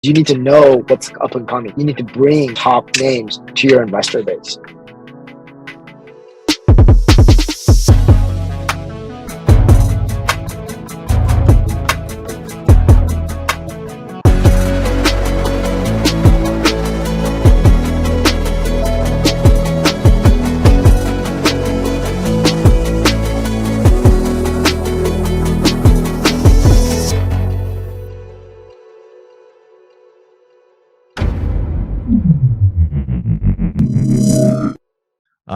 You need to know what's up and coming. You need to bring top names to your investor base.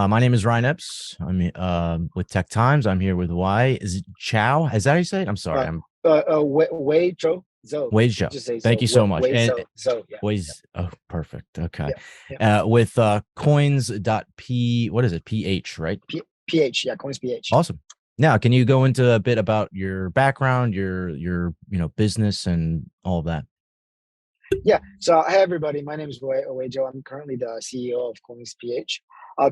My name is Ryan Epps. I'm with Tech Times. I'm here with Wei. Is it Chow? Is that how you say it? I'm sorry. Wei Zhou. Wei Zhou. Just say Thank you so much. Wei And Zhou. Yeah. Wei's, oh, perfect. Okay. Yeah. With Coins.P, what is it? PH, right? PH. Yeah. Coins.PH. Awesome. Now, can you go into a bit about your background, your business and all of that? Yeah. So, hi everybody. My name is Wei Zhou. I'm currently the CEO of Coins.PH.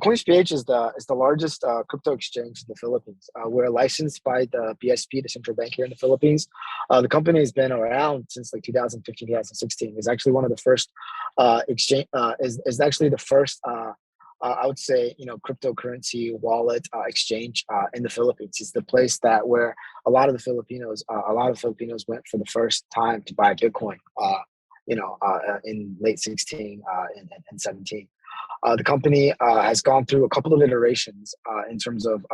Coins.PH is the largest crypto exchange in the Philippines. We're licensed by the BSP, the central bank here in the Philippines. The company has been around since like 2015, 2016. It's actually one of the first exchange. Is actually the first. I would say cryptocurrency wallet exchange in the Philippines. It's the place that where a lot of Filipinos went for the first time to buy Bitcoin. In late 16 and 17. The company has gone through a couple of iterations in terms of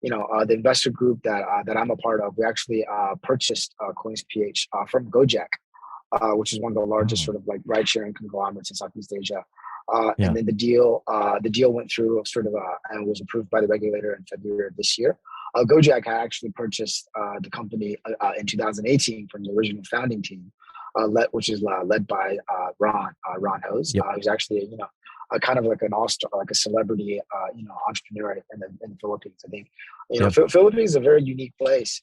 the investor group that I'm a part of. We actually purchased Coins.PH from Gojek, which is one of the largest sort of like ride sharing conglomerates in Southeast Asia. And then the deal went through and was approved by the regulator in February of this year. Gojek had actually purchased the company in 2018 from the original founding team. Which is led by Ron Hose, who's actually a kind of like an all-star, like a celebrity entrepreneur in the Philippines. I think Philippines is a very unique place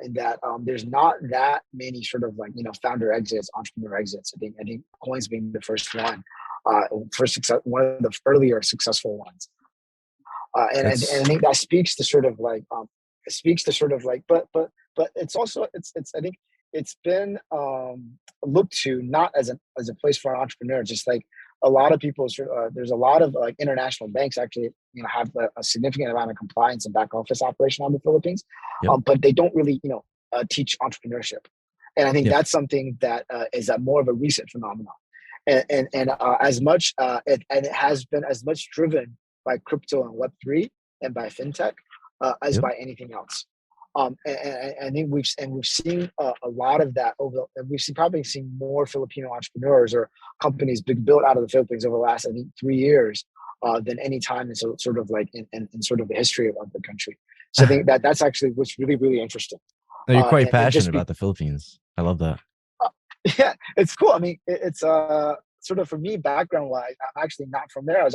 in that there's not that many sort of like founder exits, entrepreneur exits. I think Coins being the first one, one of the earlier successful ones, and I think that speaks to sort of like but it's also I think it's been looked to not as a place for an entrepreneur, just like a lot of people. There's a lot of like international banks actually, have a significant amount of compliance and back office operation on the Philippines, but they don't really, teach entrepreneurship, and I think that's something that is more of a recent phenomenon, and as much it has been as much driven by crypto and Web3 and by fintech as by anything else. And I think we've seen a lot of that probably seen more Filipino entrepreneurs or companies being built out of the Philippines over the last, I think, 3 years than any time in sort of like in sort of the history of the country. So I think that's actually what's really, really interesting. No, you're quite passionate about the Philippines. I love that. Yeah, it's cool. I mean, it's sort of for me, background wise, I'm actually not from there.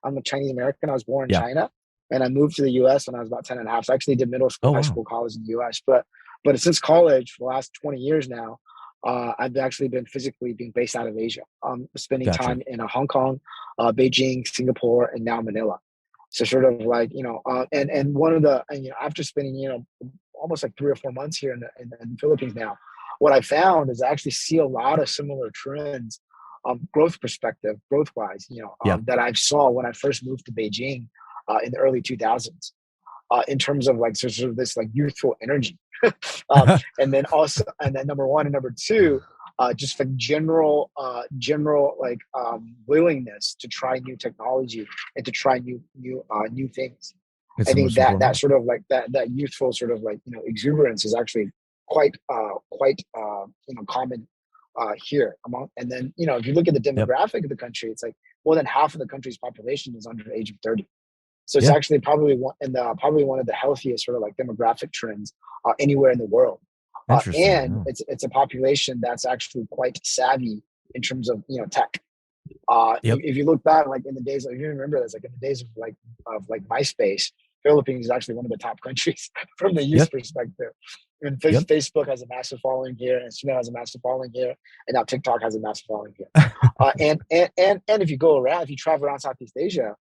I'm a Chinese American. I was born in China. And I moved to the U.S. when I was about 10 and a half. So I actually did middle school, high school, college in the U.S. But since college, for the last 20 years now, I've actually been physically being based out of Asia, spending time in Hong Kong, Beijing, Singapore, and now Manila. So sort of like, and one of the, after spending, almost like 3 or 4 months here in the Philippines now, what I found is I actually see a lot of similar trends, growth wise, that I saw when I first moved to Beijing. In the early 2000s, in terms of like sort of this like youthful energy, and then number one and number two, just like general like willingness to try new technology and to try new things. I think that sort of like that youthful sort of like exuberance is actually quite common here among. And then if you look at the demographic of the country, it's like more than half of the country's population is under the age of 30. So it's actually probably one of the healthiest sort of like demographic trends anywhere in the world. And it's a population that's actually quite savvy in terms of tech. If you look back, like in the days, if you remember this, like in the days of MySpace, Philippines is actually one of the top countries from the youth perspective. And Facebook has a massive following here, and Instagram has a massive following here, and now TikTok has a massive following here. And if you travel around Southeast Asia,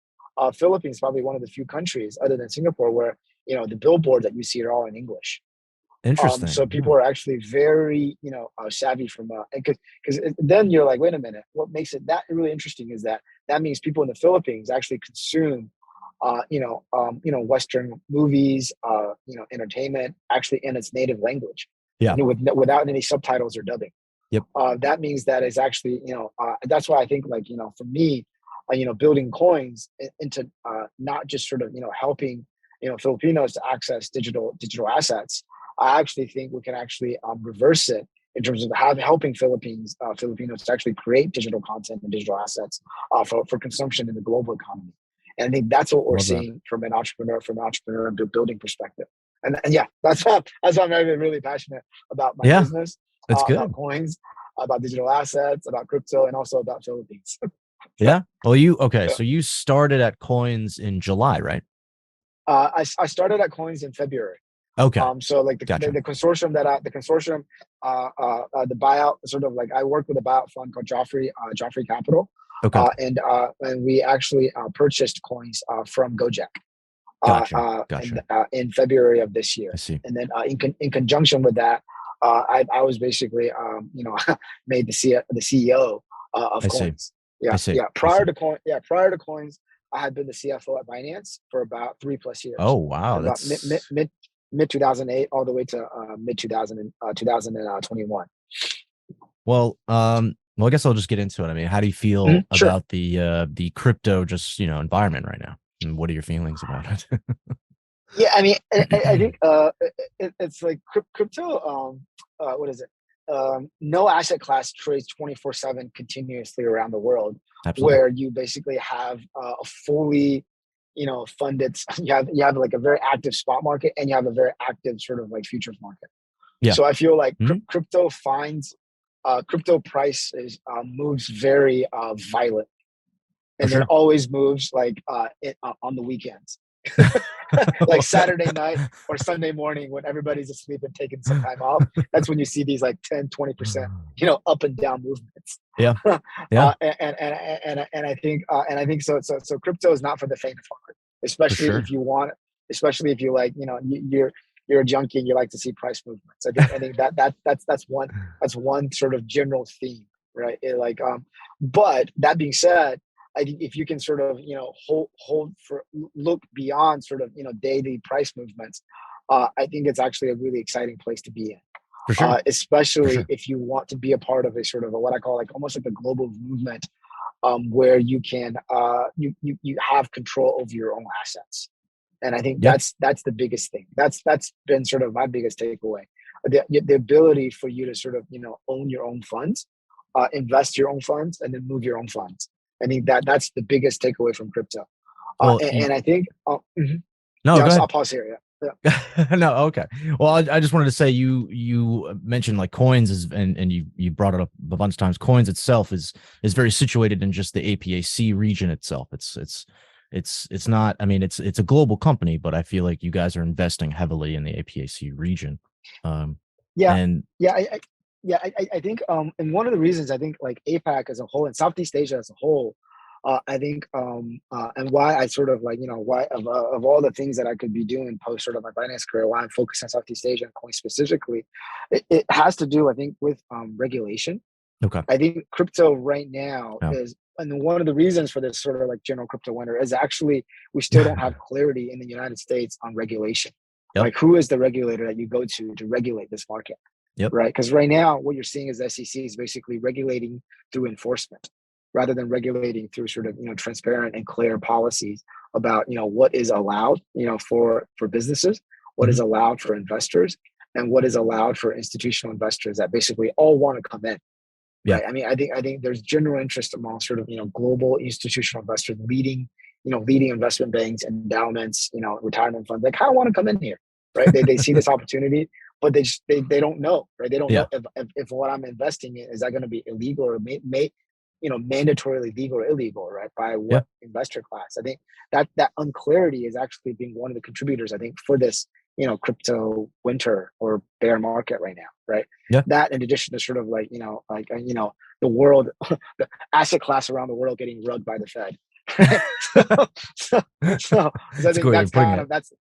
Philippines is probably one of the few countries other than Singapore where the billboards that you see are all in English. Interesting. So people are actually very, savvy from, because then you're like, wait a minute, what makes it that really interesting is that means people in the Philippines actually consume, Western movies, entertainment actually in its native language, Yeah. without any subtitles or dubbing. Yep. That means that is actually, that's why I think like, for me, building coins into not just sort of, helping, Filipinos to access digital assets. I actually think we can actually reverse it in terms of helping Filipinos to actually create digital content and digital assets for consumption in the global economy. And I think that's what we're Love that. seeing from an entrepreneur and building perspective. And yeah, that's why I'm really passionate about my Yeah, business, that's about good. coins, about digital assets, about crypto, and also about Philippines. Yeah. Well, okay. Yeah. So you started at Coins in July, right? I started at Coins in February. Okay. So like Gotcha. the consortium the buyout sort of like I work with a buyout fund called Joffrey Capital, Okay. and we actually purchased coins from Gojek, Gotcha. Gotcha. in February of this year, I see. and then in conjunction with that, I was basically made the CEO of I see. Coins. I Yeah, see. yeah. I see. Prior to Coins, I had been the CFO at Binance for about 3+ Oh, years, wow. from about That's mid 2008 all the way to mid 2021. well, I guess I'll just get into it. I mean, how do you feel Sure. about the crypto just, environment right now? And what are your feelings about it? Yeah, I mean, I think it's like crypto. What is it? No asset class trades 24/7 continuously around the world, Absolutely. where you basically have a fully, funded. You have like a very active spot market, and you have a very active sort of like futures market. Yeah. So I feel like Mhm. crypto price moves very violent, For and then sure. always moves like on the weekends. Like Saturday night or Sunday morning when everybody's asleep and taking some time off. That's when you see these like 10-20%, up and down movements. Yeah. Yeah. And I think so crypto is not for the faint of heart, For especially if sure. you want, especially if you like, you're a junkie and you like to see price movements. I think that's one sort of general theme, right? But that being said, I think if you can sort of look beyond sort of daily price movements, I think it's actually a really exciting place to be in. For sure. For Especially sure. if you want to be a part of a sort of what I call like almost like a global movement, where you can you have control over your own assets. And I think Yeah. that's the biggest thing. That's been sort of my biggest takeaway. The ability for you to sort of own your own funds, invest your own funds, and then move your own funds. I think that's the biggest takeaway from crypto. Well, And I think, no, yeah, go I'll ahead. pause here. Yeah. No, okay. Well, I just wanted to say you mentioned like coins is and you brought it up a bunch of times. Coins itself is very situated in just the APAC region itself. It's not. I mean, it's a global company, but I feel like you guys are investing heavily in the APAC region. Yeah, And yeah, I think, and one of the reasons I think like APAC as a whole and Southeast Asia as a whole, I think, and why I sort of like why of all the things that I could be doing post sort of my finance career, why I'm focused on Southeast Asia and coin specifically, it has to do I think with regulation. okay, I think crypto right now yeah, is, and one of the reasons for this sort of like general crypto winter is actually we still don't have clarity in the United States on regulation. yep, Like, who is the regulator that you go to regulate this market, yep, right? Because right now, what you're seeing is the SEC is basically regulating through enforcement, rather than regulating through sort of transparent and clear policies about what is allowed for businesses, what hmm is allowed for investors, and what is allowed for institutional investors that basically all want to come in. yeah, Right. I mean, I think there's general interest among sort of global institutional investors, leading investment banks, endowments, retirement funds. They kind of want to come in here, right? They see this opportunity, but they don't know, right? They don't yeah, know if what I'm investing in is that going to be illegal or mandatorily legal or illegal, right? By yeah, what investor class? I think that unclarity is actually being one of the contributors, I think, for this crypto winter or bear market right now, right? yeah. That in addition to sort of like the world, the asset class around the world getting rugged by the Fed. so, so, so I That's a think good way that's of putting kind it. of that's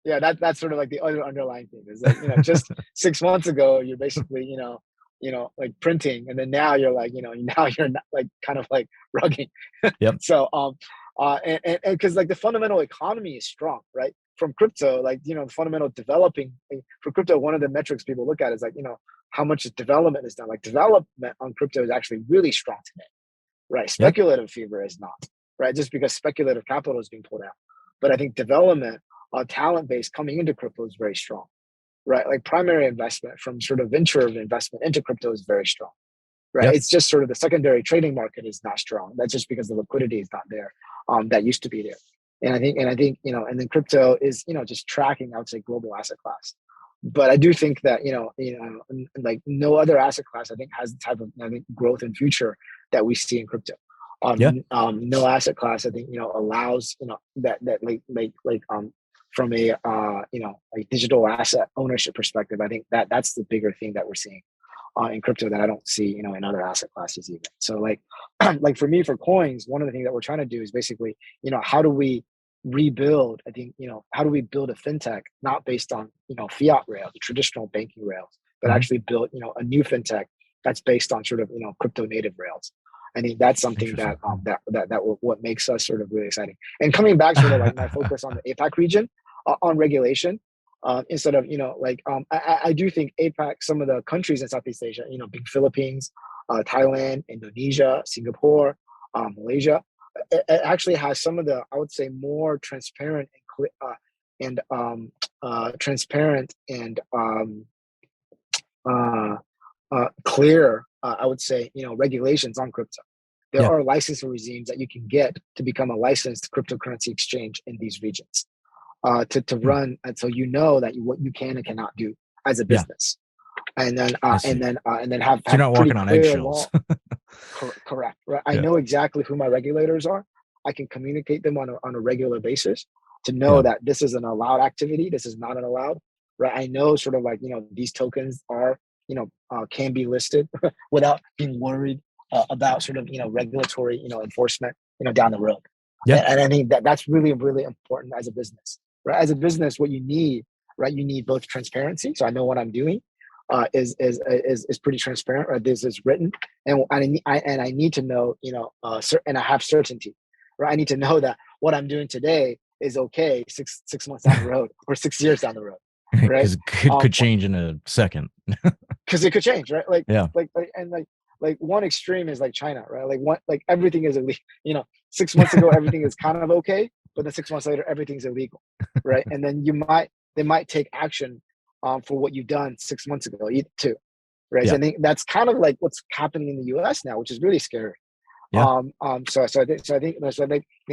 yeah, that's sort of like the other underlying thing is like, just 6 months ago, you're basically, like printing, and then now you're like, now you're not like kind of like rugging. Yep. So, and because like the fundamental economy is strong, right? From crypto, like, the fundamental developing for crypto, one of the metrics people look at is like, how much development is done. Like development on crypto is actually really strong today, right? Yep. Speculative fever is not, right? Just because speculative capital is being pulled out. But I think development, talent base coming into crypto is very strong, right? Like primary investment from sort of venture investment into crypto is very strong, right? Yep. It's just sort of the secondary trading market is not strong. That's just because the liquidity is not there, that used to be there. And I think, and then crypto is, just tracking, I would say, global asset class. But I do think that, like no other asset class, I think, has the type of, I think, growth and future that we see in crypto. Yeah. No asset class, I think, allows, that from a, like digital asset ownership perspective, I think that's the bigger thing that we're seeing in crypto that I don't see, in other asset classes even. So like, like for me, for coins, one of the things that we're trying to do is basically, how do we rebuild? I think, how do we build a fintech not based on, fiat rails, the traditional banking rails, but Mhm. actually build, a new fintech that's based on sort of, crypto native rails. I think that's something that what makes us sort of really exciting. And coming back, sort of like my focus on the APAC region, on regulation, instead of, I do think APAC, some of the countries in Southeast Asia, big Philippines, Thailand, Indonesia, Singapore, Malaysia, it actually has some of the, I would say, more transparent and clear, I would say, regulations on crypto. There Yeah. are licensing regimes that you can get to become a licensed cryptocurrency exchange in these regions, to Hmm. run, and so what you can and cannot do as a Yeah. business, and then I see. have So you're not pretty walking on clear eggshells. law. Correct. Right. I Yeah. know exactly who my regulators are. I can communicate them on a regular basis to know Yeah. that this is an allowed activity. This is not an allowed. Right. I know sort of like, these tokens are, can be listed without being worried about sort of, regulatory, enforcement, down the road. Yeah. And I think that that's really, really important as a business. Right. As a business, what you need, right? You need both transparency. So I know what I'm doing. Is pretty transparent. Right, this is written, and I need to know, and I have certainty. Right, I need to know that what I'm doing today is okay 6 months down the road or 6 years down the road. Right, Because it could change in a second. because it could change. Right, Yeah. like one extreme is like China. Right, like everything is illegal. 6 months ago everything is kind of okay, but then 6 months later everything's illegal. Right, and then they might take action for what you've done 6 months ago too. Right, so Yeah. I think that's kind of like what's happening in the U.S. now, which is really scary. Yeah. So I think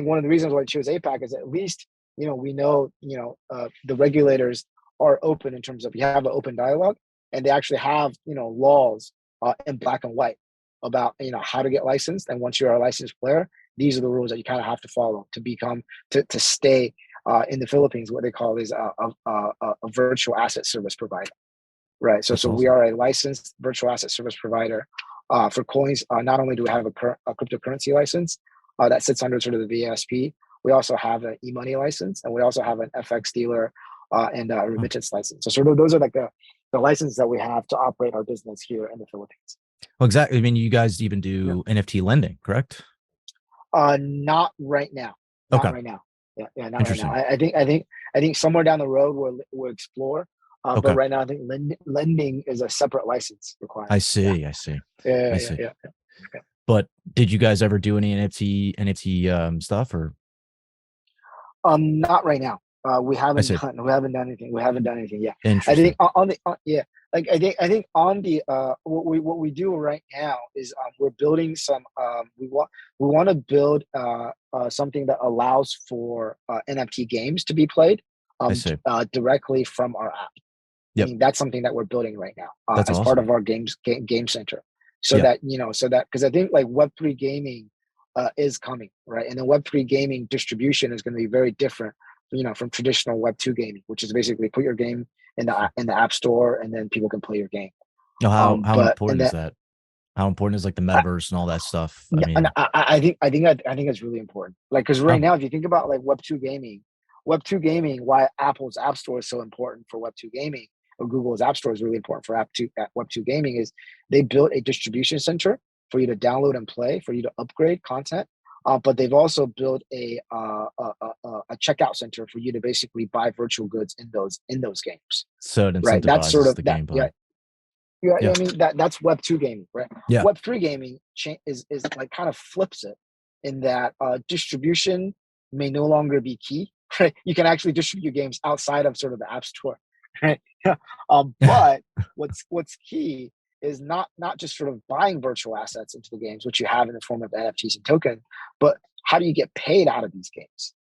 one of the reasons why I chose APAC is at least, we know, the regulators are open in terms of you have an open dialogue, and they actually have, laws in black and white about, how to get licensed, and once you're a licensed player, these are the rules that you kind of have to follow to stay in the Philippines. What they call is a virtual asset service provider. Right. So That's we awesome. are a licensed virtual asset service provider for coins. Not only do we have a cryptocurrency license that sits under sort of the VSP, we also have an e-money license, and we also have an FX dealer and a Huh. remittance license. So sort of those are like the licenses that we have to operate our business here in the Philippines. Well, exactly. I mean, you guys even Yeah. do NFT lending, correct? Not right now. Not Okay. right now. Yeah, not right now. Interesting. I think somewhere down the road we'll explore. But Okay. right now, I think lending is a separate license I requirement. Yeah, see. I see. yeah, I yeah, see. yeah, yeah. But did you guys ever do any NFT stuff or? Not right now. We I haven't see. done. We haven't done anything. We haven't done anything yet. I think Interesting. on the yeah, like I think on the what we do right now is we're building some. We want to build something that allows for NFT games to be played I see. directly from our app. I Yep. mean, that's something that we're building right now That's as part awesome. of our game center. So Yeah. that because I think like Web3 gaming is coming, right? And the Web3 gaming distribution is going to be very different, from traditional Web2 gaming, which is basically put your game in the app store and then people can play your game. Now, how But and important is that that? How important is like the metaverse and all that stuff? I and mean, I think it's really important. Like because right how? now, if you think about like Web2 gaming, Web2 gaming, why Apple's App Store is so important for Web2 gaming, or Google's App Store is really important for Web2 gaming, is they built a distribution center for you to download and play, for you to upgrade content. But they've also built a checkout center for you to basically buy virtual goods in those games. So it Right. That's sort incentivizes of the that. Yeah. gameplay. Yeah. I mean, that's Web2 gaming, right? Yeah. Web3 gaming is like kind of flips it in that distribution may no longer be key. Right. You can actually distribute games outside of sort of the App Store. Right. But what's key is not just sort of buying virtual assets into the games, which you have in the form of NFTs and tokens, but how do you get paid out of these games?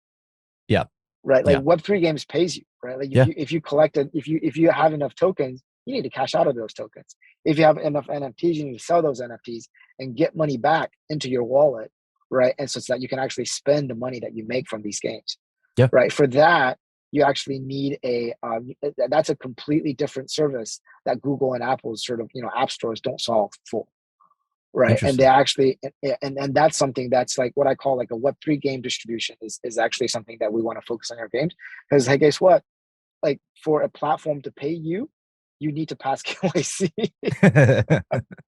Yeah. Right. Like Yeah. Web3 games pays you, right? Like Yeah. if you collect it, if you have enough tokens, you need to cash out of those tokens. If you have enough NFTs, you need to sell those NFTs and get money back into your wallet, right? And so that you can actually spend the money that you make from these games. Yeah. Right. For that, you actually need that's a completely different service that Google and Apple's sort of, app stores don't solve for. Right. And they Interesting. actually, and that's something that's like what I call like a Web3 game distribution is actually something that we want to focus on our games. Because hey, guess what? Like for a platform to pay you, you need to pass KYC.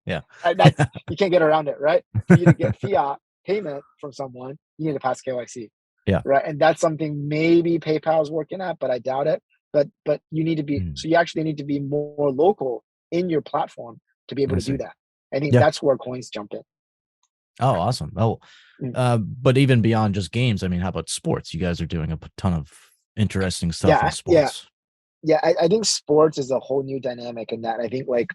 Yeah. That's, you can't get around it, right? For you to get fiat payment from someone, you need to pass KYC. Yeah. Right. And that's something maybe PayPal is working at, but I doubt it. But you need to be, so you actually need to be more local in your platform to be able I to see. do that. I think Yeah. that's where coins jump in. Oh, awesome. Oh, but even beyond just games, I mean, how about sports? You guys are doing a ton of interesting stuff in sports. Yeah. I think sports is a whole new dynamic in that. I think like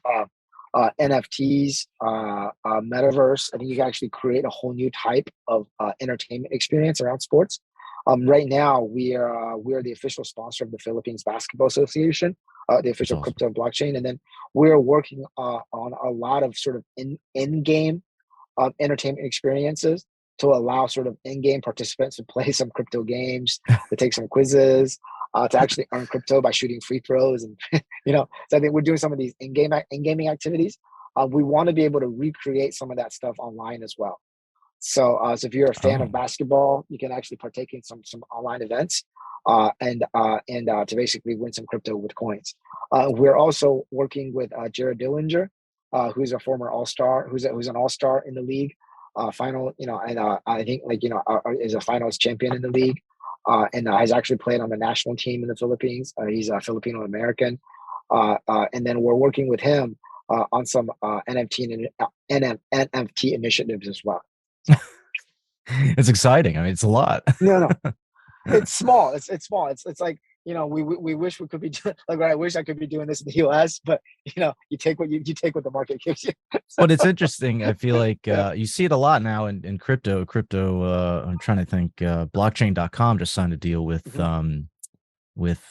NFTs, metaverse, I think you can actually create a whole new type of entertainment experience around sports. Right now, we are the official sponsor of the Philippines Basketball Association, the That's official awesome. crypto blockchain, and then we're working on a lot of sort of in-game entertainment experiences to allow sort of in-game participants to play some crypto games, to take some quizzes, to actually earn crypto by shooting free throws, and so I think we're doing some of these in-gaming activities. We want to be able to recreate some of that stuff online as well. So if you're a fan of Oh, basketball, you can actually partake in some online events and to basically win some crypto with coins. We're also working with Jared Dillinger, who's a former All-Star, who's an All-Star in the league, final, and I think is a finals champion in the league, and has actually played on the national team in the Philippines. He's a Filipino American, and then we're working with him on some NFT initiatives as well. it's exciting. I mean, it's a lot. No, it's small. It's small. It's like we wish we could be like I wish I could be doing this in the U.S. But you take what you take what the market gives you. But it's interesting. I feel like Yeah. you see it a lot now in crypto. I'm trying to think. Blockchain.com just signed a deal with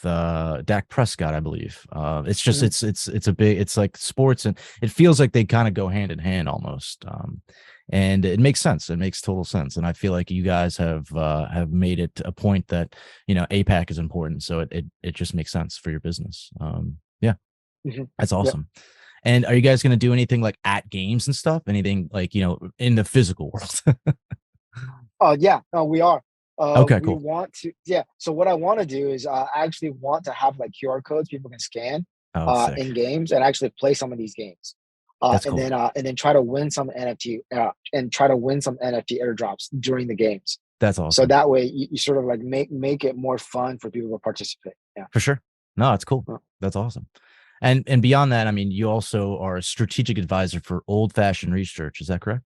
Dak Prescott, I believe. It's just it's a big, it's like sports, and it feels like they kind of go hand in hand almost. And it makes sense. It makes total sense. And I feel like you guys have made it a point that APAC is important. So it just makes sense for your business. Yeah, that's awesome. Yeah. And are you guys going to do anything like at games and stuff? Anything like in the physical world? Yeah, no, we are. Okay, we cool. want to, yeah. So what I want to do is I actually want to have like QR codes people can scan in games and actually play some of these games. That's and cool. Then try to win some NFT and try to win some NFT airdrops during the games. That's awesome. So that way you sort of like make it more fun for people to participate. Yeah, for sure. No, it's cool. That's awesome. And beyond that, I mean, you also are a strategic advisor for Old Fashioned Research. Is that correct?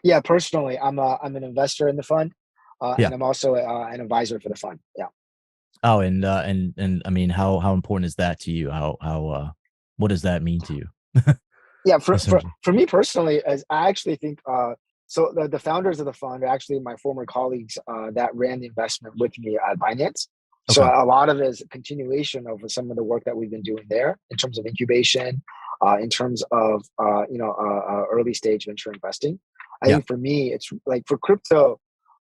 Yeah, personally, I'm an investor in the fund, yeah. and I'm also an advisor for the fund. Yeah. Oh, and I mean, how important is that to you? What does that mean to you? Yeah, for me personally, as I actually think, so the founders of the fund are actually my former colleagues that ran the investment with me at Binance. So a lot of it is a continuation of some of the work that we've been doing there in terms of incubation, in terms of early stage venture investing. I think for me, it's like for crypto,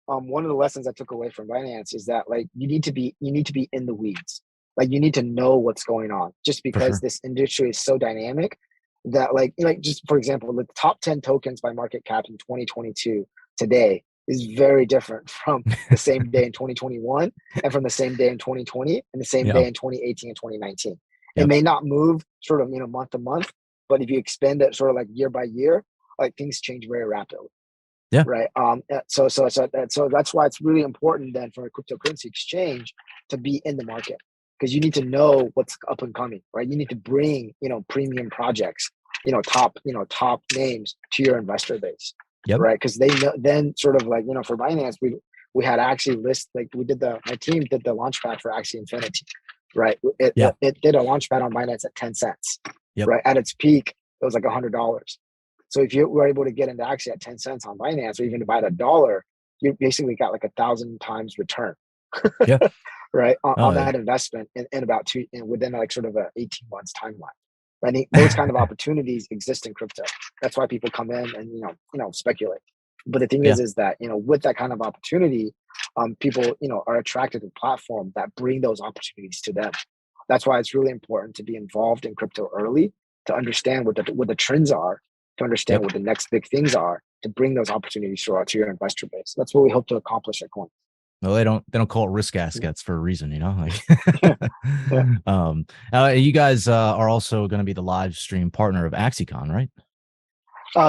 one of the lessons I took away from Binance is that like you need to be in the weeds. Like you need to know what's going on, just because this industry is so dynamic that like just for example, the top 10 tokens by market cap in 2022 today is very different from the same day in 2021 and from the same day in 2020 and the same Yeah. day in 2018 and 2019. It Yep. may not move sort of, month to month, but if you expand it sort of like year by year, like things change very rapidly. Yeah. Right. So that's why it's really important then for a cryptocurrency exchange to be in the market, because you need to know what's up and coming, right? You need to bring, premium projects, top names to your investor base, Yep. right? Because they know, then sort of like, for Binance, we had Axie list, like my team did the launchpad for Axie Infinity, right? It did a launchpad on Binance at 10 cents, Yep. right? At its peak, it was like $100. So if you were able to get into Axie at 10 cents on Binance, or even to buy at $1, you basically got like 1,000 times return, Yeah. right? On Yeah. that investment in about within like sort of a 18 months timeline. I think those kind of opportunities exist in crypto. That's why people come in and, speculate. But the thing is that, with that kind of opportunity, people, are attracted to platforms that bring those opportunities to them. That's why it's really important to be involved in crypto early, to understand what the trends are, to understand what the next big things are, to bring those opportunities to your investor base. That's what we hope to accomplish at Coin. Well, they don't call it risk assets for a reason, like. Yeah. You guys are also going to be the live stream partner of AxieCon, right?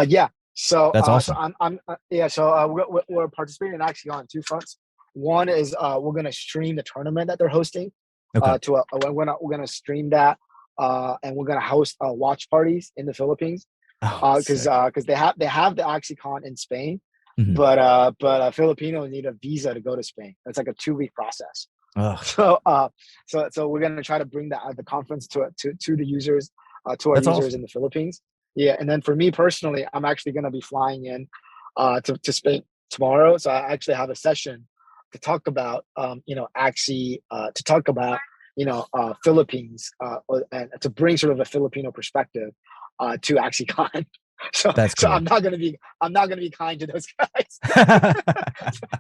Yeah. So that's awesome. So I'm yeah. So we're participating in Axie on two fronts. One is we're going to stream the tournament that they're hosting. Okay. We're going to stream that, and we're going to host watch parties in the Philippines. Because they have the AxieCon in Spain, but Filipinos need a visa to go to Spain. It's like a 2-week process. So we're gonna try to bring the conference to the users, to our That's users awesome. in the Philippines. Yeah, and then for me personally, I'm actually gonna be flying in to Spain tomorrow. So I actually have a session to talk about Axie, to talk about Philippines, and to bring sort of a Filipino perspective to AxieCon. So that's cool. I'm not gonna be kind to those guys.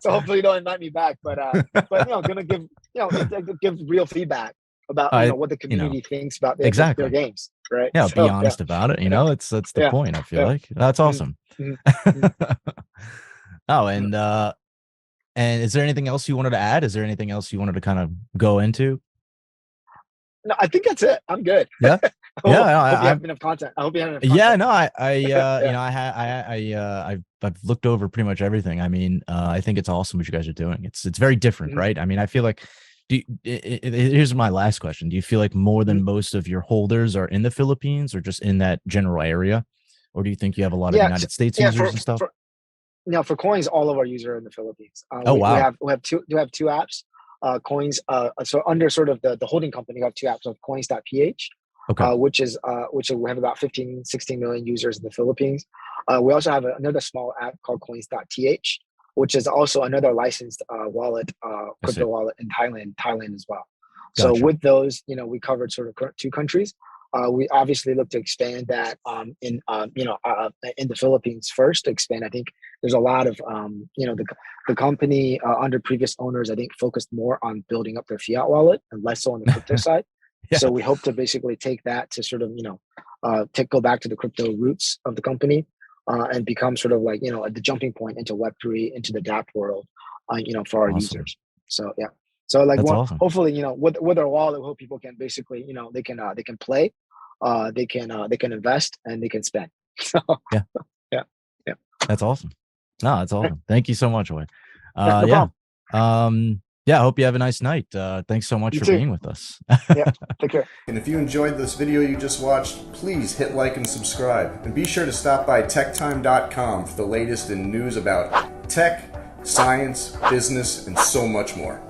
So hopefully don't invite me back. But gonna give real feedback about what the community thinks about their games, right? Yeah, be honest about it. That's the point. I feel like that's awesome. Oh, and is there anything else you wanted to add? Is there anything else you wanted to kind of go into? No, I think that's it. I'm good. Yeah. I hope you have enough content. I hope you have enough content. Yeah, no, I've looked over pretty much everything. I mean, I think it's awesome what you guys are doing. It's very different, right? I mean, I feel like here's my last question. Do you feel like more than most of your holders are in the Philippines or just in that general area? Or do you think you have a lot of United States users and stuff? For Coins, all of our users are in the Philippines. Wow. We have two apps. Coins, so under sort of the holding company, we have two apps of Coins.PH, which we have about 16 million users in the Philippines. We also have another small app called Coins.TH, which is also another licensed wallet, crypto wallet in Thailand as well. Gotcha. So with those, we covered sort of 2 countries. We obviously look to expand that in the Philippines first. To expand, I think there's a lot of the company under previous owners, I think, focused more on building up their fiat wallet and less so on the crypto side. Yeah. So we hope to basically take that to sort of go back to the crypto roots of the company, and become sort of like the jumping point into Web3, into the DApp world, for our users. So yeah. So like awesome. Hopefully with our wallet, we hope people can basically they can play, they can invest, and they can spend. So yeah. That's awesome. No, that's awesome. Thank you so much, Wei. No problem. I hope you have a nice night. Thanks so much for being with us. Yeah, take care. And if you enjoyed this video you just watched, please hit like and subscribe. And be sure to stop by techtime.com for the latest in news about tech, science, business, and so much more.